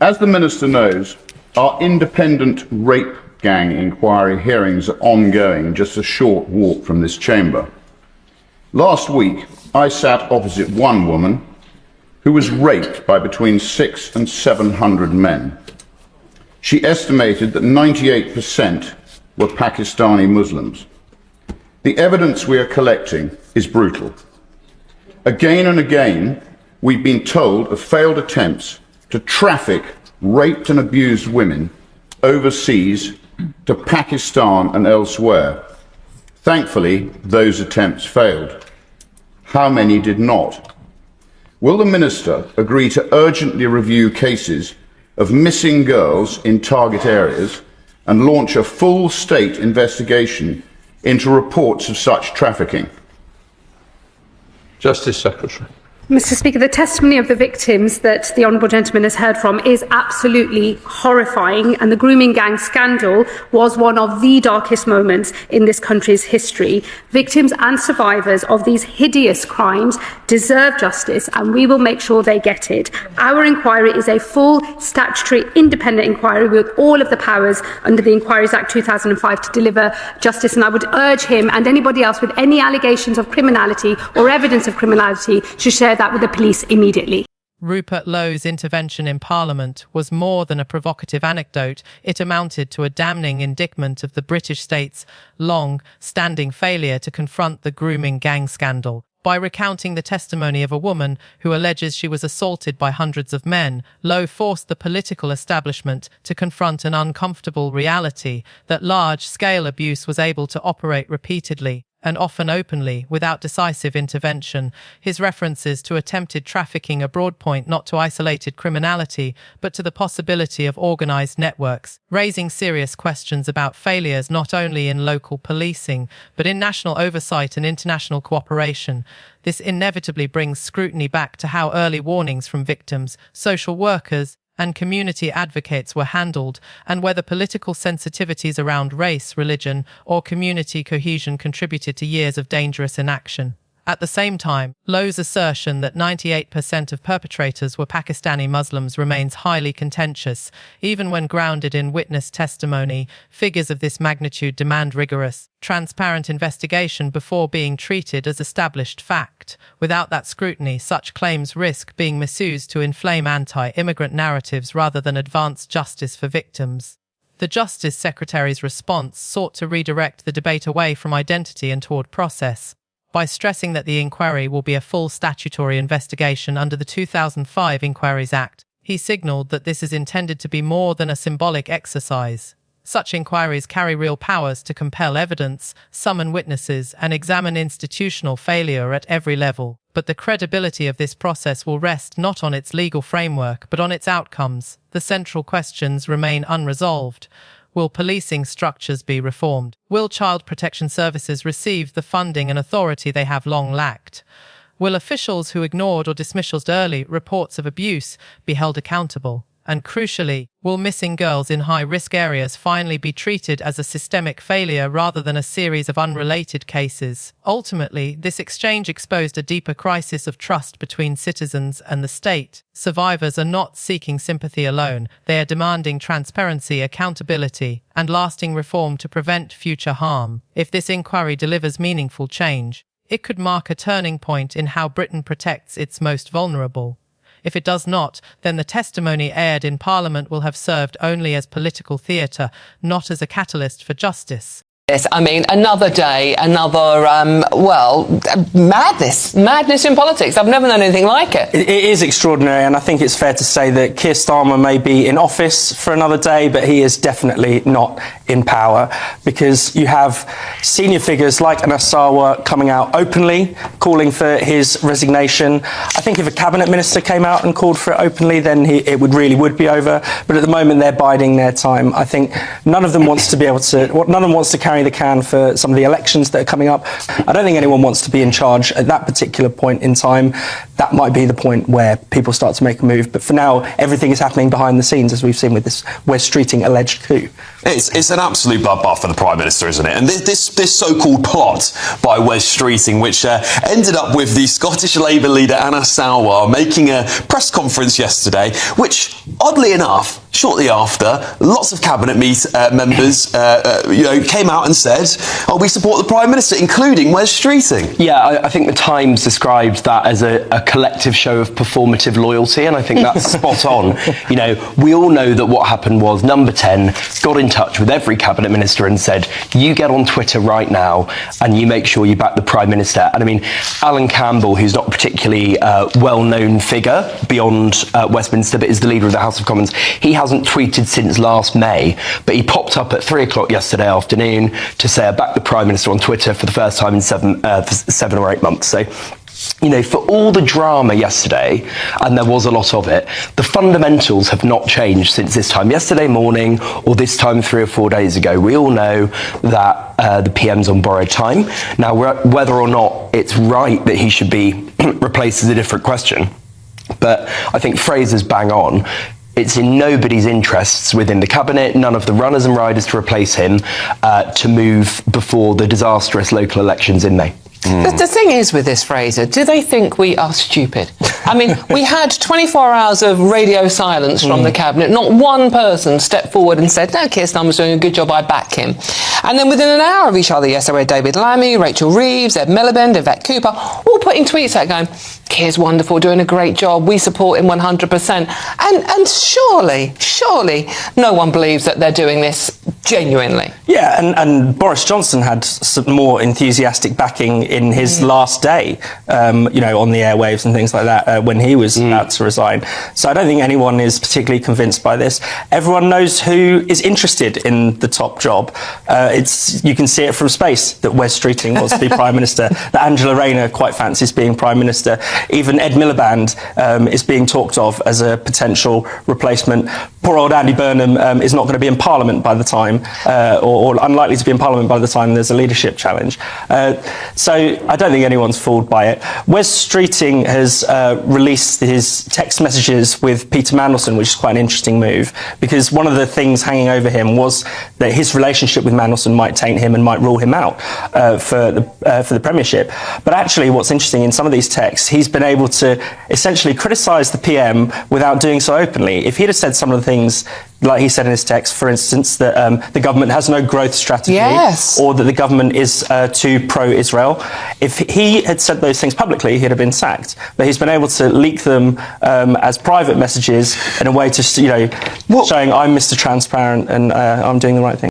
As the Minister knows, our independent rape gang inquiry hearings are ongoing, just a short walk from this chamber. Last week, I sat opposite one woman who was raped by between 600 and 700 men. She estimated that 98% were Pakistani Muslims. The evidence we are collecting is brutal. Again and again, we've been told of failed attempts to traffic raped and abused women overseas to Pakistan and elsewhere. Thankfully, those attempts failed. How many did not? Will the Minister agree to urgently review cases of missing girls in target areas and launch a full state investigation into reports of such trafficking? Justice Secretary. Mr. Speaker, the testimony of the victims that the Honourable Gentleman has heard from is absolutely horrifying, and the grooming gang scandal was one of the darkest moments in this country's history. Victims and survivors of these hideous crimes deserve justice, and we will make sure they get it. Our inquiry is a full, statutory, independent inquiry with all of the powers under the Inquiries Act 2005 to deliver justice, and I would urge him and anybody else with any allegations of criminality or evidence of criminality to share that with the police immediately. Rupert Lowe's intervention in Parliament was more than a provocative anecdote. It amounted to a damning indictment of the British state's long-standing failure to confront the grooming gang scandal. By recounting the testimony of a woman who alleges she was assaulted by hundreds of men, Lowe forced the political establishment to confront an uncomfortable reality that large-scale abuse was able to operate repeatedly and often openly, without decisive intervention. His references to attempted trafficking abroad point not to isolated criminality, but to the possibility of organised networks, raising serious questions about failures not only in local policing, but in national oversight and international cooperation. This inevitably brings scrutiny back to how early warnings from victims, social workers, and community advocates were handled, and whether political sensitivities around race, religion, or community cohesion contributed to years of dangerous inaction. At the same time, Lowe's assertion that 98% of perpetrators were Pakistani Muslims remains highly contentious. Even when grounded in witness testimony, figures of this magnitude demand rigorous, transparent investigation before being treated as established fact. Without that scrutiny, such claims risk being misused to inflame anti-immigrant narratives rather than advance justice for victims. The Justice Secretary's response sought to redirect the debate away from identity and toward process. By stressing that the inquiry will be a full statutory investigation under the 2005 Inquiries Act, he signalled that this is intended to be more than a symbolic exercise. Such inquiries carry real powers to compel evidence, summon witnesses, and examine institutional failure at every level. But the credibility of this process will rest not on its legal framework, but on its outcomes. The central questions remain unresolved. Will policing structures be reformed? Will child protection services receive the funding and authority they have long lacked? Will officials who ignored or dismissed early reports of abuse be held accountable? And crucially, will missing girls in high-risk areas finally be treated as a systemic failure rather than a series of unrelated cases? Ultimately, this exchange exposed a deeper crisis of trust between citizens and the state. Survivors are not seeking sympathy alone. They are demanding transparency, accountability, and lasting reform to prevent future harm. If this inquiry delivers meaningful change, it could mark a turning point in how Britain protects its most vulnerable. If it does not, then the testimony aired in Parliament will have served only as political theatre, not as a catalyst for justice. I mean, another day, another, madness in politics. I've never known anything like it. It is extraordinary, and I think it's fair to say that Keir Starmer may be in office for another day, but he is definitely not in power, because you have senior figures like Anas Sarwar coming out openly, calling for his resignation. I think if a cabinet minister came out and called for it openly, then it would be over. But at the moment, they're biding their time. I think none of them wants to carry carrying the can for some of the elections that are coming up. I don't think anyone wants to be in charge at that particular point in time. That might be the point where people start to make a move. But for now, everything is happening behind the scenes, as we've seen with this Wes Streeting alleged coup. It's an absolute bloodbath for the Prime Minister, isn't it? And this so-called plot by Wes Streeting, which ended up with the Scottish Labour leader Anna Sawar making a press conference yesterday, which, oddly enough, shortly after, lots of cabinet members came out and said, "Oh, we support the Prime Minister," including Wes Streeting. Yeah, I think the Times described that as a collective show of performative loyalty, and I think that's spot on. You know, we all know that what happened was Number 10 got in touch with every cabinet minister and said, "You get on Twitter right now and you make sure you back the Prime Minister." And I mean, Alan Campbell, who's not a particularly well-known figure beyond Westminster, but is the leader of the House of Commons, he hasn't tweeted since last May, but he popped up at 3 o'clock yesterday afternoon to say, "I back the Prime Minister" on Twitter for the first time in 7 or 8 months. So, you know, for all the drama yesterday, and there was a lot of it, the fundamentals have not changed since this time yesterday morning or this time 3 or 4 days ago. We all know that the PM's on borrowed time. Now, whether or not it's right that he should be replaced is a different question. But I think Fraser's bang on. It's in nobody's interests within the cabinet, none of the runners and riders to replace him, to move before the disastrous local elections in May. The thing is with this, Fraser, do they think we are stupid? I mean, we had 24 hours of radio silence from the cabinet. Not one person stepped forward and said, "No, Keir Starmer's doing a good job, I back him." And then within an hour of each other yesterday, we had David Lammy, Rachel Reeves, Ed Miliband, Yvette Cooper, all putting tweets out going, "Keir's wonderful, doing a great job, we support him 100%. And surely no one believes that they're doing this genuinely. Yeah, and Boris Johnson had some more enthusiastic backing in his last day, on the airwaves and things like that when he was about to resign. So I don't think anyone is particularly convinced by this. Everyone knows who is interested in the top job. You can see it from space that Wes Streeting wants to be Prime Minister, that Angela Rayner quite fancies being Prime Minister. Even Ed Miliband is being talked of as a potential replacement. Poor old Andy Burnham is not going to be in Parliament by the time, or unlikely to be in Parliament by the time there's a leadership challenge. So I don't think anyone's fooled by it. Wes Streeting has released his text messages with Peter Mandelson, which is quite an interesting move, because one of the things hanging over him was that his relationship with Mandelson might taint him and might rule him out for the Premiership. But actually what's interesting in some of these texts, he's been able to essentially criticise the PM without doing so openly. If he'd have said some of the things like he said in his text, for instance, that the government has no growth strategy, or that the government is too pro-Israel. If he had said those things publicly, he'd have been sacked. But he's been able to leak them as private messages in a way to, showing I'm Mr. Transparent and I'm doing the right thing.